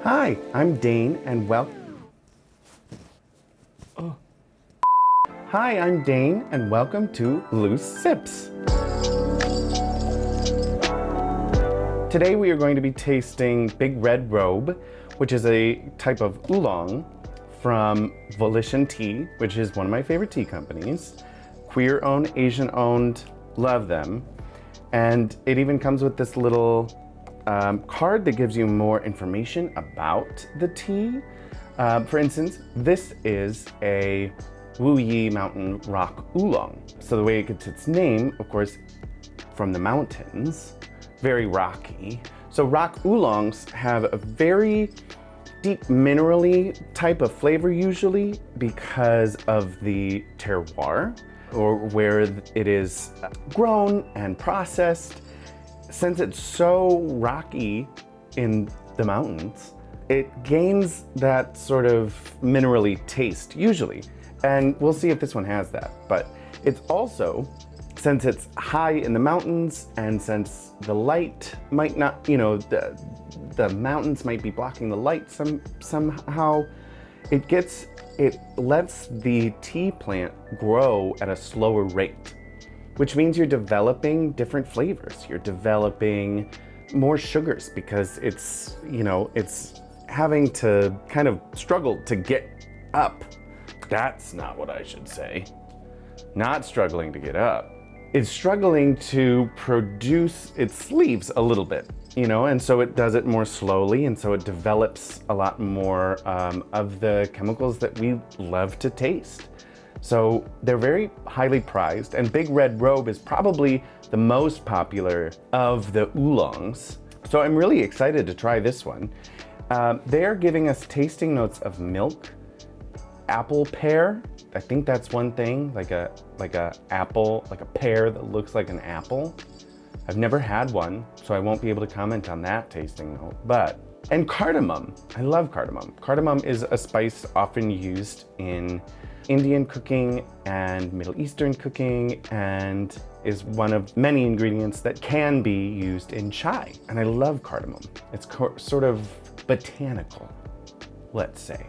Hi, I'm Dain and Hi, I'm Dain and welcome to Loose Sips. Today we are going to be tasting Big Red Robe, which is a type of oolong from Volition Tea, which is one of my favorite tea companies. Queer-owned, Asian-owned, love them. And it even comes with this little card that gives you more information about the tea. For instance, this is a Wuyi Mountain Rock Oolong. So the way it gets its name, of course, from the mountains, very rocky. So rock oolongs have a very deep minerally type of flavor usually because of the terroir, or where it is grown and processed. Since it's so rocky in the mountains, it gains that sort of minerally taste usually. And we'll see if this one has that. But it's also, since it's high in the mountains and since the light might not, the mountains might be blocking the light somehow, it lets the tea plant grow at a slower rate, which means you're developing different flavors. You're developing more sugars because it's having to kind of struggle to get up. That's not what I should say. Not struggling to get up. It's struggling to produce its leaves a little bit, and so it does it more slowly, and so it develops a lot more of the chemicals that we love to taste. So they're very highly prized, and Big Red Robe is probably the most popular of the oolongs. So I'm really excited to try this one. They're giving us tasting notes of milk, apple pear. I think that's one thing, like a apple, like a pear that looks like an apple. I've never had one, so I won't be able to comment on that tasting note. And cardamom. I love cardamom. Cardamom is a spice often used in Indian cooking and Middle Eastern cooking, and is one of many ingredients that can be used in chai. And I love cardamom. It's sort of botanical, let's say.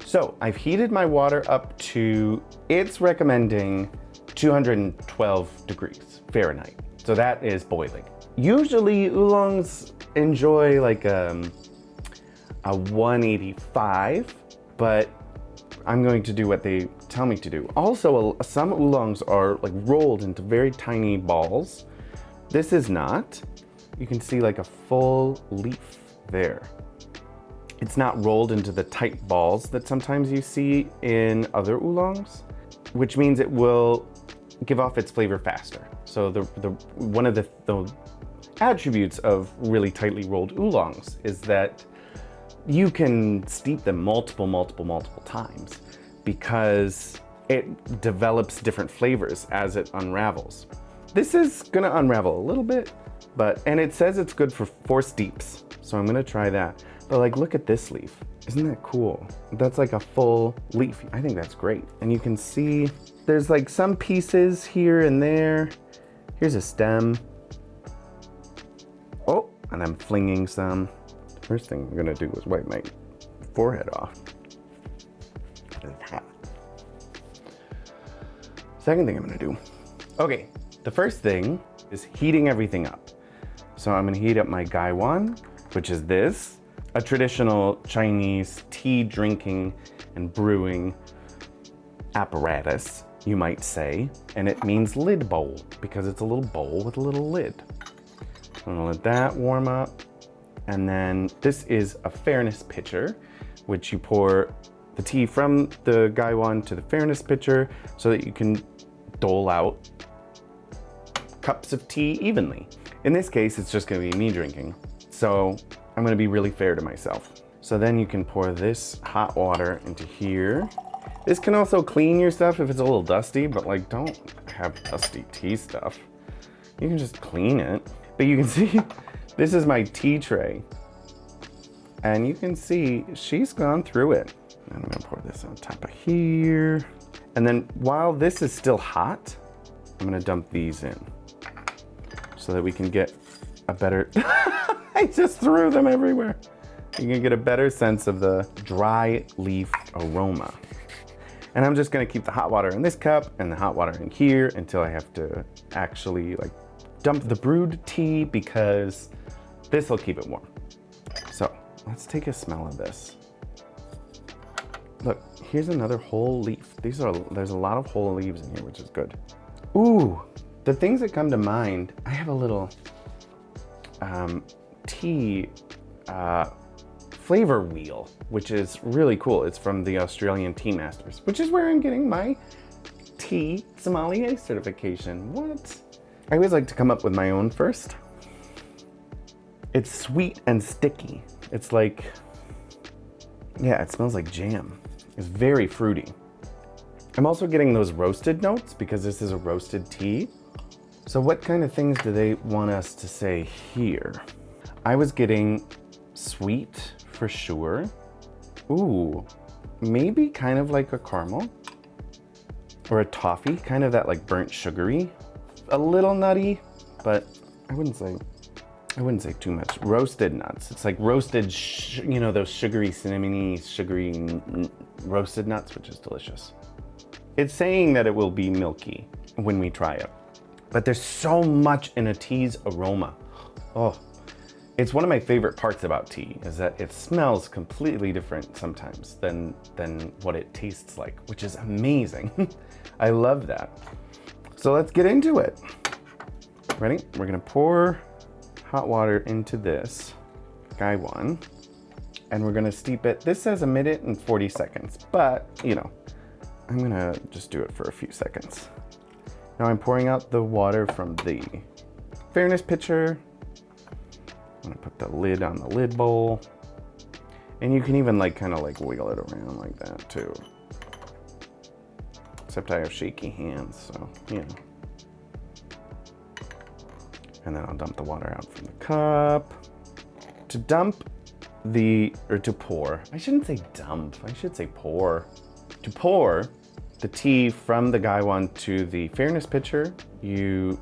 So I've heated my water up to, it's recommending 212 degrees Fahrenheit. So that is boiling. Usually oolongs enjoy like a 185, but I'm going to do what they tell me to do. Also, some oolongs are like rolled into very tiny balls. This is not. You can see like a full leaf there. It's not rolled into the tight balls that sometimes you see in other oolongs, which means it will give off its flavor faster. So one of the attributes of really tightly rolled oolongs is that you can steep them multiple times because it develops different flavors as it unravels. This is gonna unravel a little bit, and it says it's good for 4 steeps. So I'm gonna try that. But look at this leaf. Isn't that cool? That's like a full leaf. I think that's great. And you can see there's like some pieces here and there. Here's a stem. Oh, and I'm flinging some. First thing I'm gonna do is wipe my forehead off. It's hot. Second thing I'm gonna do. Okay, the first thing is heating everything up. So I'm gonna heat up my gaiwan, which is this. A traditional Chinese tea drinking and brewing apparatus, you might say. And it means lid bowl because it's a little bowl with a little lid. I'm gonna let that warm up. And then this is a fairness pitcher, which you pour the tea from the gaiwan to the fairness pitcher so that you can dole out cups of tea evenly. In this case, it's just gonna be me drinking. So I'm gonna be really fair to myself. So then you can pour this hot water into here. This can also clean your stuff if it's a little dusty, but don't have dusty tea stuff. You can just clean it. But you can see, this is my tea tray. And you can see she's gone through it. I'm gonna pour this on top of here. And then while this is still hot, I'm gonna dump these in so that we can get a better, I just threw them everywhere. you can get a better sense of the dry leaf aroma. And I'm just gonna keep the hot water in this cup and the hot water in here until I have to actually like dump the brewed tea, because this will keep it warm. So let's take a smell of this. Look, here's another whole leaf. There's a lot of whole leaves in here, which is good. Ooh, the things that come to mind, I have a little tea flavor wheel, which is really cool. It's from the Australian Tea Masters, which is where I'm getting my tea sommelier certification. What? I always like to come up with my own first. It's sweet and sticky. It's like, yeah, it smells like jam. It's very fruity. I'm also getting those roasted notes because this is a roasted tea. So what kind of things do they want us to say here? I was getting sweet for sure. Ooh, maybe kind of like a caramel or a toffee, kind of that like burnt sugary, a little nutty, but I wouldn't say too much. Roasted nuts. It's like roasted, you know, those sugary, cinnamony, sugary roasted nuts, which is delicious. It's saying that it will be milky when we try it, but there's so much in a tea's aroma. Oh, it's one of my favorite parts about tea is that it smells completely different sometimes than what it tastes like, which is amazing. I love that. So let's get into it. Ready? We're gonna pour hot water into this guy one, and we're gonna steep it. This says 1 minute and 40 seconds, but you know, I'm gonna just do it for a few seconds. Now I'm pouring out the water from the fairness pitcher. I'm gonna put the lid on the lid bowl, and you can even like kind of like wiggle it around like that too. Except I have shaky hands, so you know. And then I'll dump the water out from the cup. To dump to pour, I shouldn't say dump, I should say pour. To pour the tea from the gaiwan to the fairness pitcher, you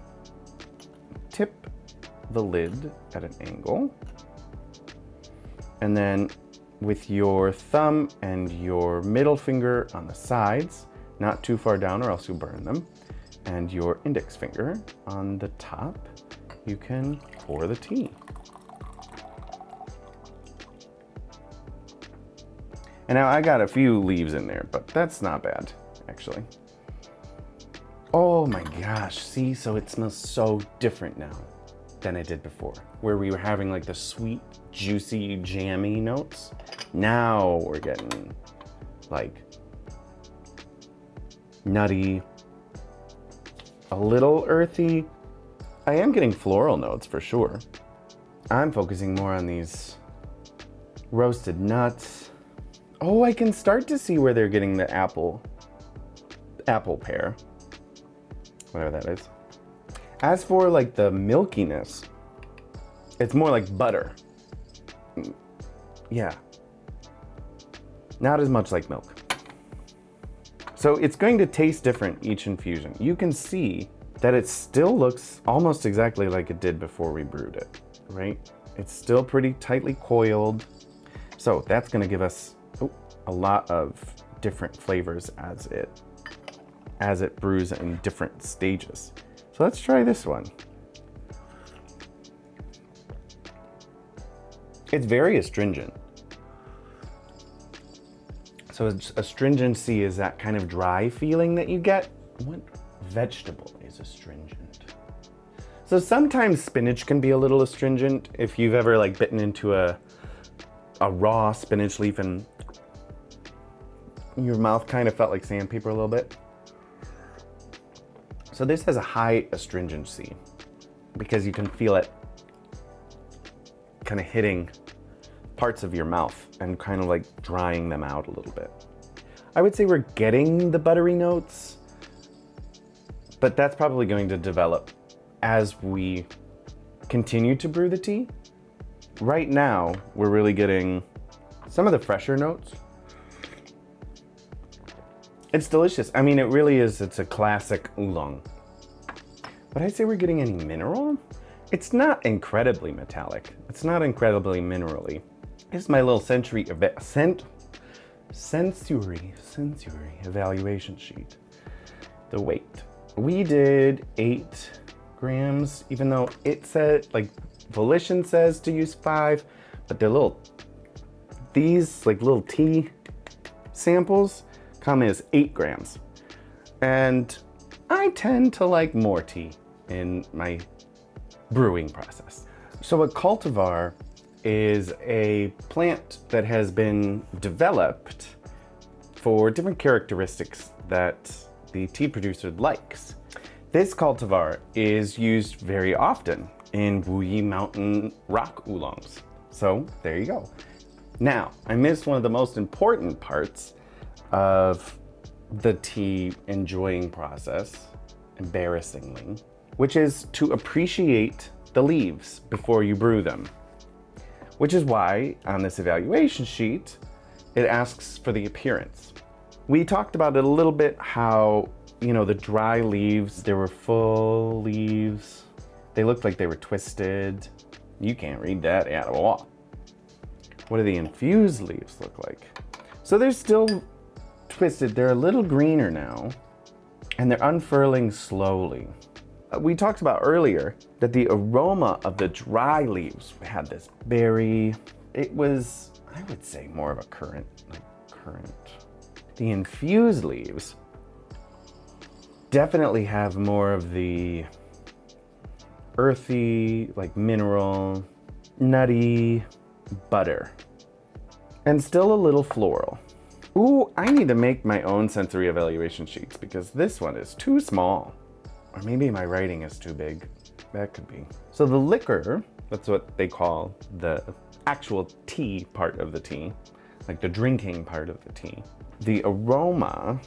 tip the lid at an angle. And then with your thumb and your middle finger on the sides, not too far down or else you'll burn them, and your index finger on the top, you can pour the tea. And now I got a few leaves in there, but that's not bad, actually. Oh my gosh, see, so it smells so different now than it did before, where we were having like the sweet, juicy, jammy notes. Now we're getting like nutty, a little earthy. I am getting floral notes for sure. I'm focusing more on these roasted nuts. Oh, I can start to see where they're getting the apple pear, whatever that is. As for like the milkiness, it's more like butter. Yeah. Not as much like milk. So it's going to taste different each infusion. You can see that it still looks almost exactly like it did before we brewed it, right? It's still pretty tightly coiled. So that's gonna give us a lot of different flavors as it brews in different stages. So let's try this one. It's very astringent. So astringency is that kind of dry feeling that you get. What vegetable is astringent? So sometimes spinach can be a little astringent. If you've ever like bitten into a raw spinach leaf and your mouth kind of felt like sandpaper a little bit. So this has a high astringency because you can feel it kind of hitting parts of your mouth and kind of like drying them out a little bit. I would say we're getting the buttery notes, but that's probably going to develop as we continue to brew the tea. Right now, we're really getting some of the fresher notes. It's delicious. I mean, it really is. It's a classic oolong. Would I say we're getting any mineral? It's not incredibly metallic. It's not incredibly minerally. Here's my little sensory evaluation sheet. The weight. We did 8 grams, even though it said, like, Volition says to use 5, but these like little tea samples come as 8 grams. And I tend to like more tea in my brewing process. So a cultivar is a plant that has been developed for different characteristics that the tea producer likes. This cultivar is used very often in Wuyi Mountain rock oolongs. So there you go. Now, I missed one of the most important parts of the tea enjoying process, embarrassingly, which is to appreciate the leaves before you brew them. Which is why on this evaluation sheet, it asks for the appearance. We talked about it a little bit, how, you know, the dry leaves, there were full leaves. They looked like they were twisted. You can't read that at all. What do the infused leaves look like? So they're still twisted. They're a little greener now, and they're unfurling slowly. We talked about earlier that the aroma of the dry leaves had this berry. It was, I would say, more of a currant. The infused leaves definitely have more of the earthy, like mineral, nutty butter, and still a little floral. Ooh, I need to make my own sensory evaluation sheets because this one is too small. Or maybe my writing is too big. That could be. So the liquor, that's what they call the actual tea part of the tea, like the drinking part of the tea. The aroma,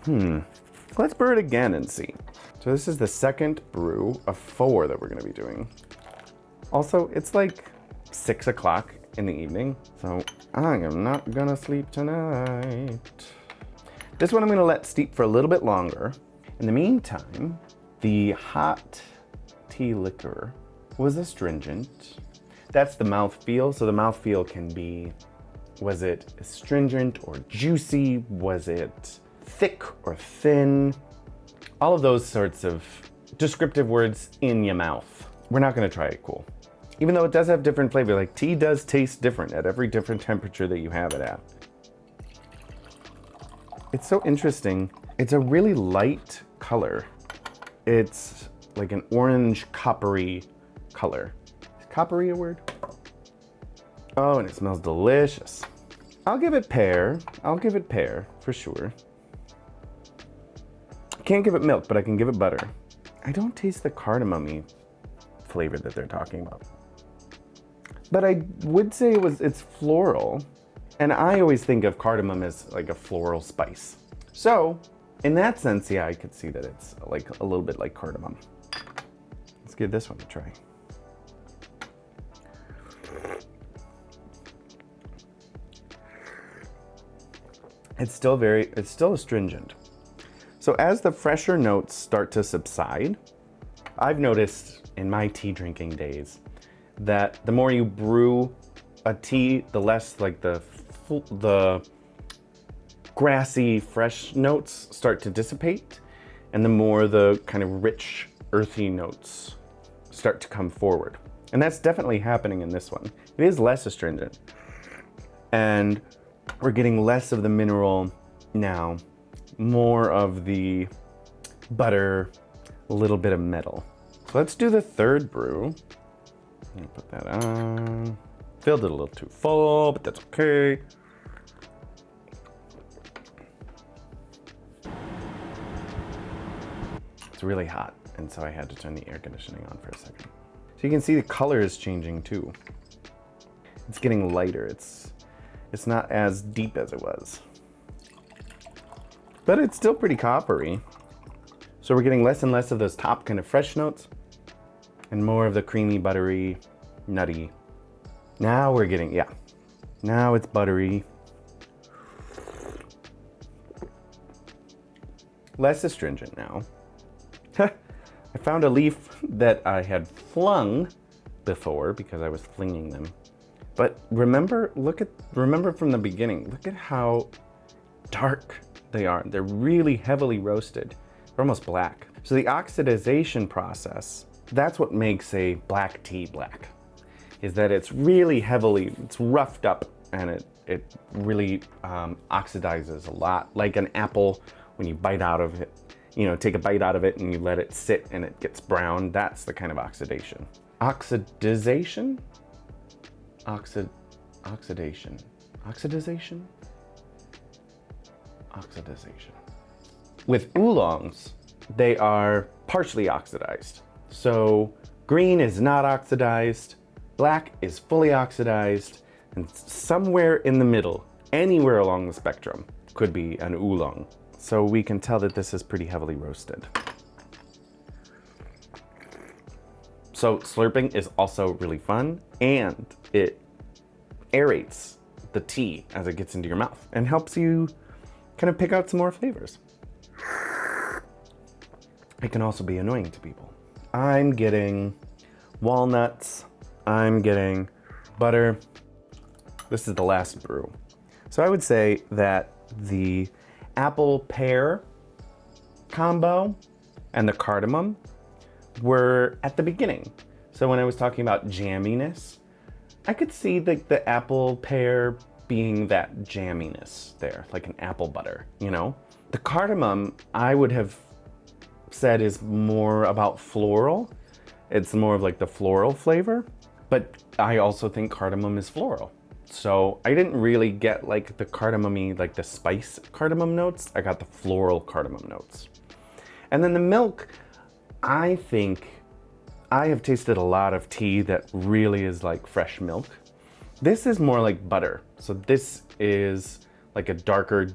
let's brew it again and see. So this is the second brew of 4 that we're gonna be doing. Also, it's like 6 o'clock in the evening, so I am not gonna sleep tonight. This one I'm gonna let steep for a little bit longer. In the meantime, the hot tea liquor was astringent. That's the mouthfeel, so the mouthfeel can be, was it astringent or juicy? Was it thick or thin? All of those sorts of descriptive words in your mouth. We're not gonna try it cool. Even though it does have different flavor, like tea does taste different at every different temperature that you have it at. It's so interesting. It's a really light color. It's like an orange coppery color. Is coppery a word? Oh, and it smells delicious. I'll give it pear. I'll give it pear for sure. Can't give it milk, but I can give it butter. I don't taste the cardamom-y flavor that they're talking about. But I would say it's floral. And I always think of cardamom as like a floral spice. So in that sense, yeah, I could see that it's like a little bit like cardamom. Let's give this one a try. It's still astringent. So as the fresher notes start to subside, I've noticed in my tea drinking days that the more you brew a tea, the less like the grassy, fresh notes start to dissipate, and the more the kind of rich, earthy notes start to come forward. And that's definitely happening in this one. It is less astringent, and we're getting less of the mineral now, more of the butter, a little bit of metal. So let's do the third brew. I'm gonna put that on. Filled it a little too full, but that's okay. It's really hot, and so I had to turn the air conditioning on for a second. So you can see the color is changing too. It's getting lighter. It's not as deep as it was. But it's still pretty coppery. So we're getting less and less of those top kind of fresh notes and more of the creamy, buttery, nutty. Now we're getting, yeah. Now it's buttery. Less astringent now. I found a leaf that I had flung before because I was flinging them. But remember from the beginning, look at how dark they are. They're really heavily roasted. They're almost black. So the oxidization process, that's what makes a black tea black, is that it's really heavily, it's roughed up, and it really oxidizes a lot. Like an apple, when you bite out of it, take a bite out of it and you let it sit and it gets brown, that's the kind of oxidation. Oxidization? Oxidation. With oolongs, they are partially oxidized. So green is not oxidized, black is fully oxidized, and somewhere in the middle, anywhere along the spectrum, could be an oolong. So we can tell that this is pretty heavily roasted. So slurping is also really fun, and it aerates the tea as it gets into your mouth and helps you kind of pick out some more flavors. It can also be annoying to people. I'm getting walnuts, I'm getting butter. This is the last brew. So I would say that the apple pear combo and the cardamom were at the beginning. So when I was talking about jamminess, I could see the apple pear being that jamminess there, like an apple butter, The cardamom, I would have said, is more about floral. It's more of like the floral flavor, but I also think cardamom is floral. So I didn't really get like the cardamom-y, like the spice cardamom notes. I got the floral cardamom notes. And then the milk, I think I have tasted a lot of tea that really is like fresh milk. This is more like butter. So this is like a darker,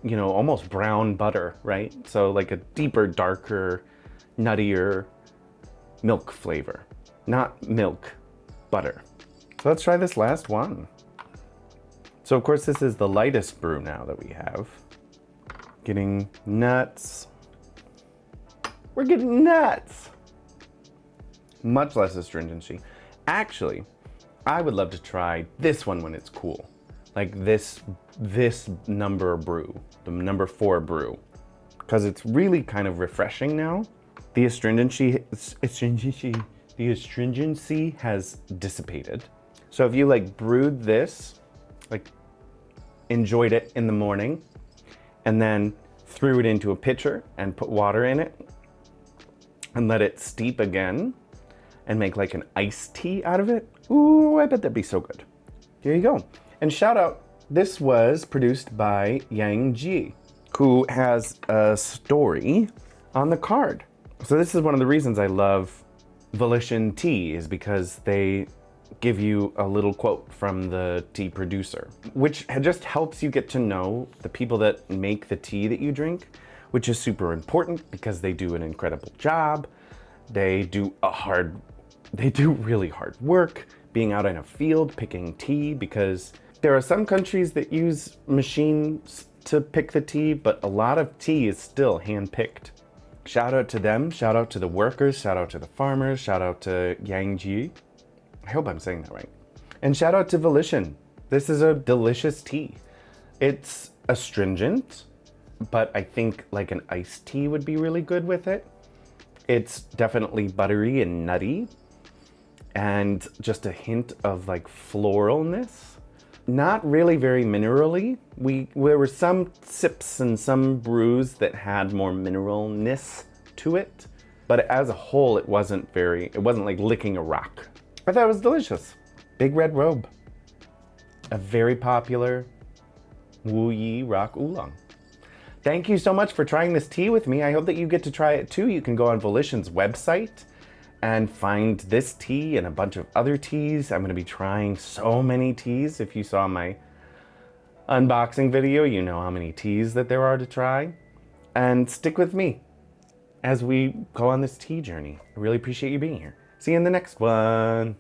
almost brown butter, right? So like a deeper, darker, nuttier milk flavor. Not milk, butter. So let's try this last one. So of course this is the lightest brew now that we have. Getting nuts. We're getting nuts. Much less astringency. Actually, I would love to try this one when it's cool. Like this number brew, the number 4 brew. Because it's really kind of refreshing now. The astringency has dissipated. So if you like brewed this, like enjoyed it in the morning, and then threw it into a pitcher and put water in it and let it steep again and make like an iced tea out of it, ooh, I bet that'd be so good. Here you go. And shout out, this was produced by Yang Ji, who has a story on the card. So this is one of the reasons I love Volition Tea, is because they give you a little quote from the tea producer, which just helps you get to know the people that make the tea that you drink, which is super important because they do an incredible job. They do really hard work being out in a field picking tea, because there are some countries that use machines to pick the tea, but a lot of tea is still hand-picked. Shout out to them, shout out to the workers, shout out to the farmers, shout out to Yang Ji. I hope I'm saying that right. And shout out to Volition. This is a delicious tea. It's astringent, but I think like an iced tea would be really good with it. It's definitely buttery and nutty, and just a hint of like floralness. Not really very minerally. There were some sips and some brews that had more mineralness to it, but as a whole, it wasn't like licking a rock. I thought it was delicious. Big Red Robe. A very popular Wu Yi rock oolong. Thank you so much for trying this tea with me. I hope that you get to try it too. You can go on Volition's website and find this tea and a bunch of other teas. I'm gonna be trying so many teas. If you saw my unboxing video, you know how many teas that there are to try. And stick with me as we go on this tea journey. I really appreciate you being here. See you in the next one.